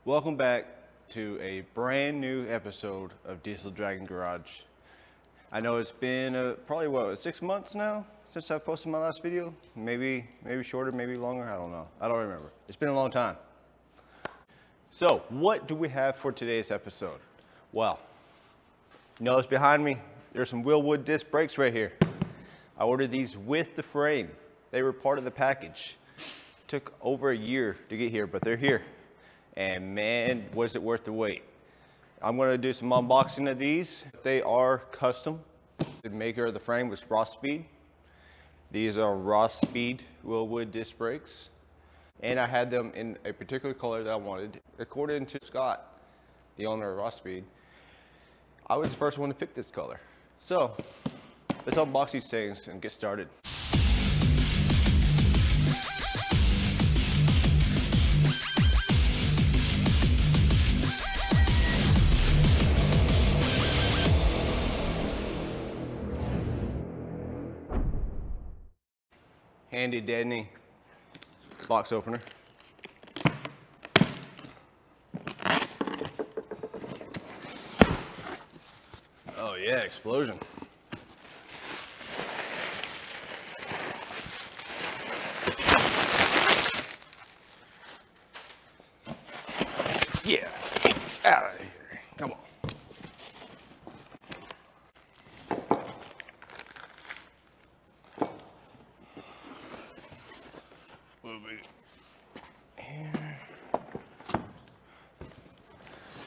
Welcome back to a brand new episode of Diesel Dragon Garage. I know it's been probably what, 6 months now since I posted my last video? Maybe shorter, maybe longer, I don't know. I don't remember. It's been a long time. So, what do we have for today's episode? Well, you notice behind me, there's some Wilwood Disc Brakes right here. I ordered these with the frame. They were part of the package. Took over a year to get here, but they're here. And man, was it worth the wait. I'm gonna do some unboxing of these. They are custom. The maker of the frame was Rothspeed. These are Rothspeed Wilwood Disc Brakes. And I had them in a particular color that I wanted. According to Scott, the owner of Rothspeed, I was the first one to pick this color. So, let's unbox these things and get started. Handy dandy box opener. Oh yeah, explosion. Yeah, out of here, come on. Here.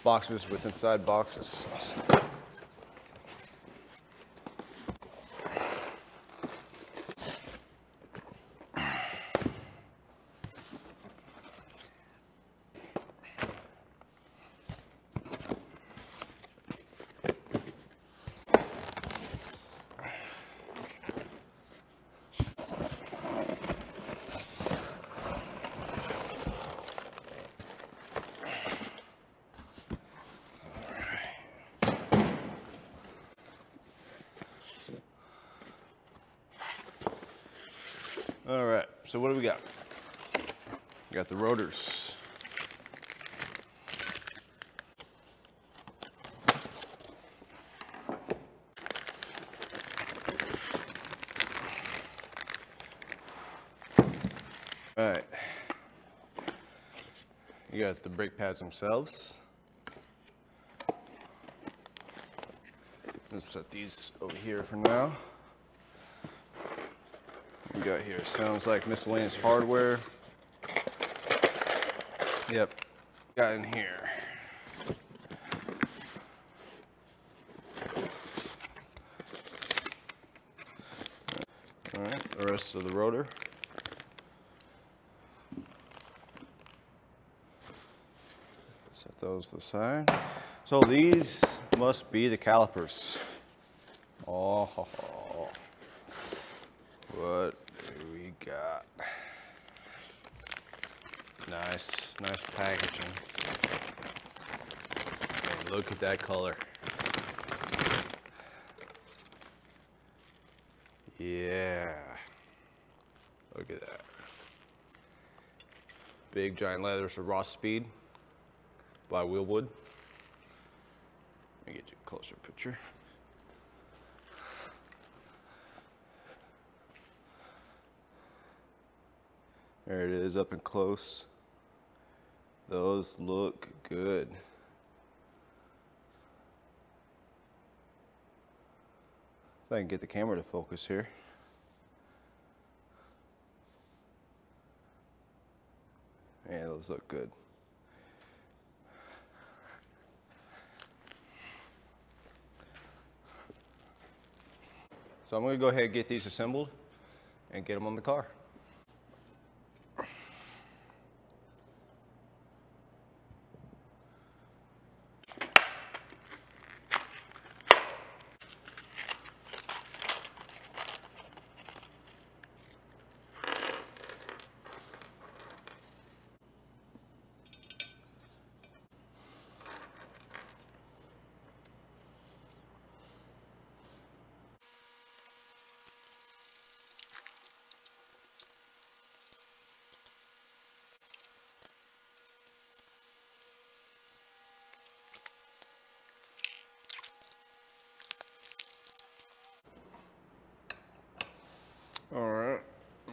Boxes with inside boxes. All right, so what do we got? We got the rotors. All right, you got the brake pads themselves. Let's set these over here for now. We got here, sounds like miscellaneous hardware. Yep, got in here. All right, the rest of the rotor. Set those to the side. So these must be the calipers. Oh, what do we got? Nice packaging. And look at that color. Yeah. Look at that. Big giant letters of Rothspeed by Wilwood. Let me get you a closer picture. There it is up and close. Those look good. If I can get the camera to focus here. Yeah, those look good. So I'm going to go ahead and get these assembled and get them on the car.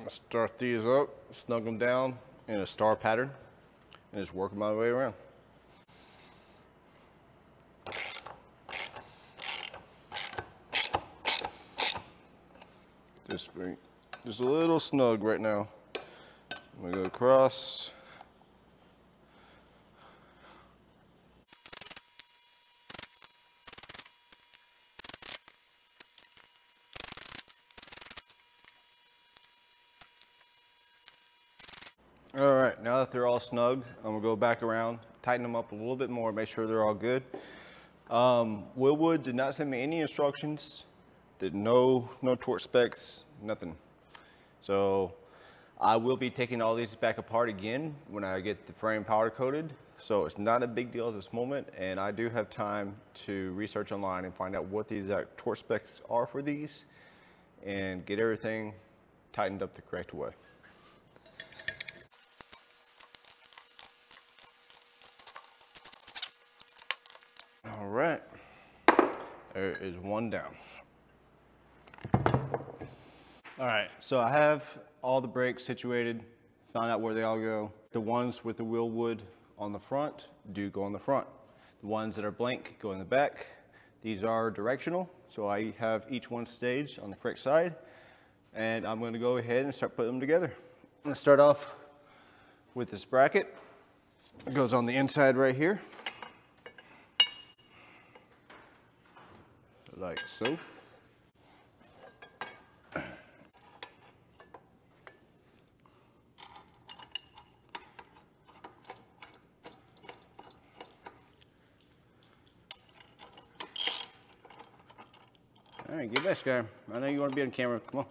Start these up, snug them down in a star pattern, and just work my way around. Just a little snug right now. I'm gonna go across. All right, now that they're all snug, I'm gonna go back around, tighten them up a little bit more, make sure they're all good. Wilwood did not send me any instructions, no torque specs, nothing. So I will be taking all these back apart again when I get the frame powder coated. So it's not a big deal at this moment, and I do have time to research online and find out what the exact torque specs are for these and get everything tightened up the correct way. All right, there is one down. All right, so I have all the brakes situated, found out where they all go. The ones with the Wilwood on the front do go on the front. The ones that are blank go in the back. These are directional, so I have each one staged on the correct side, and I'm gonna go ahead and start putting them together. I'm gonna start off with this bracket. It goes on the inside right here, like so. All right, get back, Sky. I know you want to be on camera. Come on.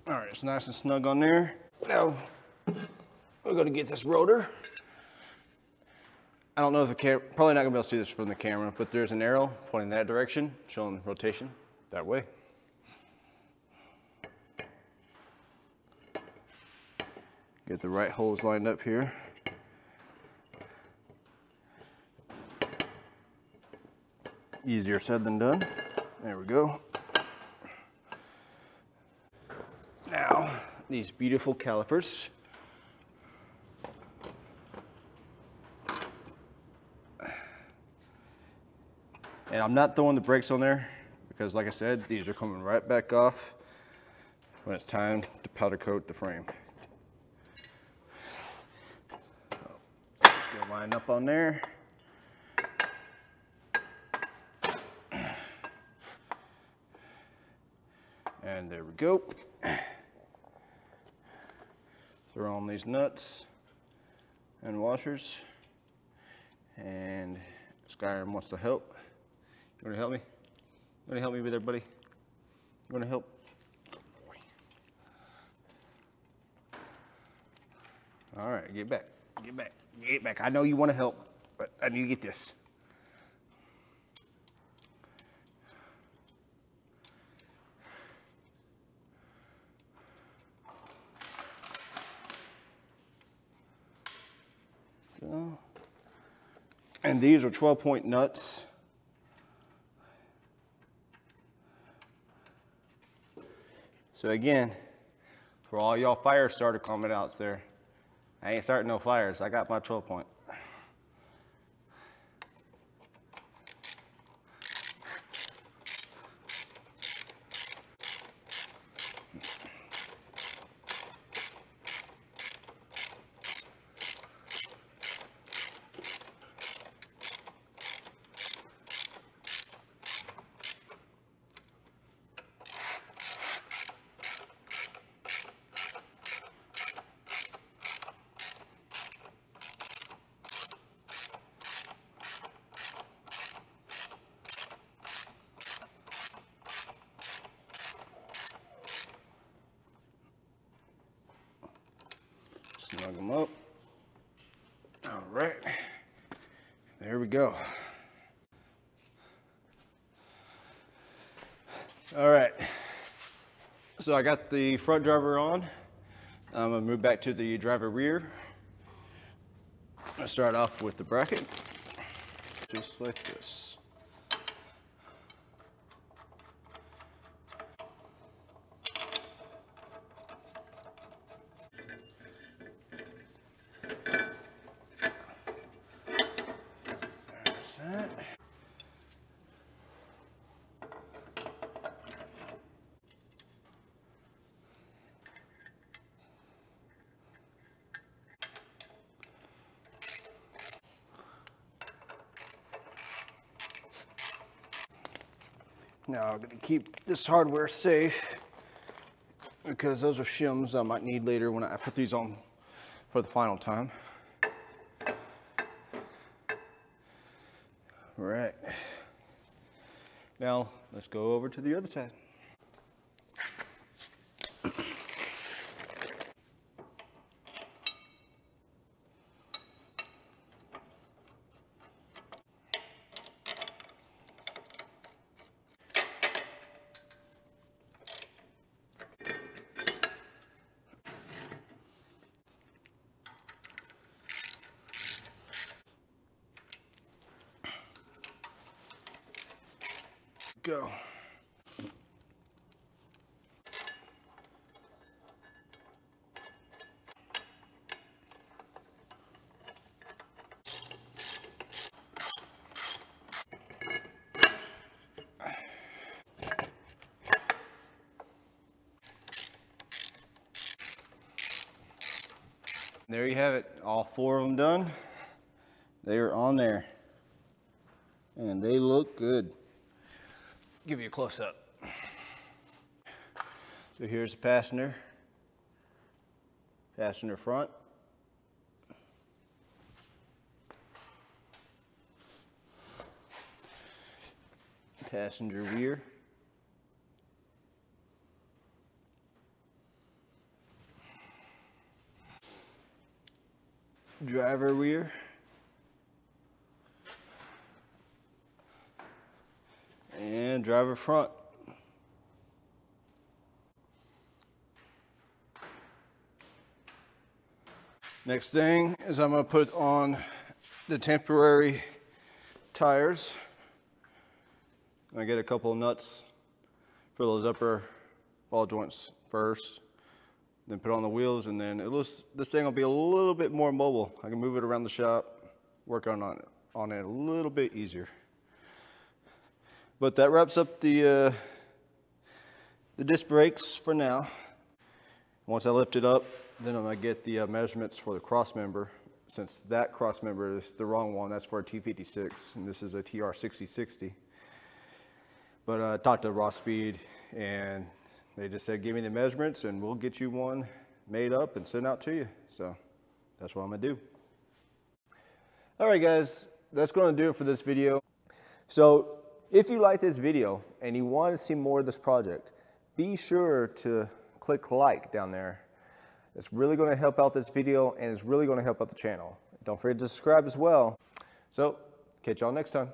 All right, it's nice and snug on there. Now, we're gonna get this rotor. I don't know if the camera, probably not gonna be able to see this from the camera, but there's an arrow pointing that direction, showing rotation that way. Get the right holes lined up here. Easier said than done. There we go. Now, these beautiful calipers. And I'm not throwing the brakes on there because, like I said, these are coming right back off when it's time to powder coat the frame. So, just gonna line up on there. And there we go. Throw on these nuts and washers. And Skyrim wants to help. You wanna help me? You wanna help me with there, buddy? You wanna help? All right, get back, get back, get back. I know you wanna help, but I need to get this. So, and these are 12-point nuts. So again, for all y'all fire starter comment outs there, I ain't starting no fires. I got my 12-point. There we go. All right, so I got the front driver on. I'm gonna move back to the driver rear. I'm gonna start off with the bracket, just like this. There's that. Now I'm going to keep this hardware safe because those are shims I might need later when I put these on for the final time. All right. Now let's go over to the other side. Go. There you have it, all 4 of them done. They are on there and they look good. Give you a close-up. So here's the passenger front, passenger rear, driver rear, and driver front. Next thing is I'm going to put on the temporary tires. I get a couple of nuts for those upper ball joints first, then put on the wheels, and then this thing will be a little bit more mobile. I can move it around the shop, work on it a little bit easier. But that wraps up the disc brakes for now. Once I lift it up, then I'm gonna get the measurements for the cross member. Since that cross member is the wrong one, that's for a T56, and this is a TR6060. But I talked to Rothspeed, and they just said, give me the measurements, and we'll get you one made up and sent out to you. So that's what I'm gonna do. All right, guys, that's gonna do it for this video. So if you like this video and you want to see more of this project, be sure to click like down there. It's really going to help out this video, and it's really going to help out the channel. Don't forget to subscribe as well. So catch y'all next time.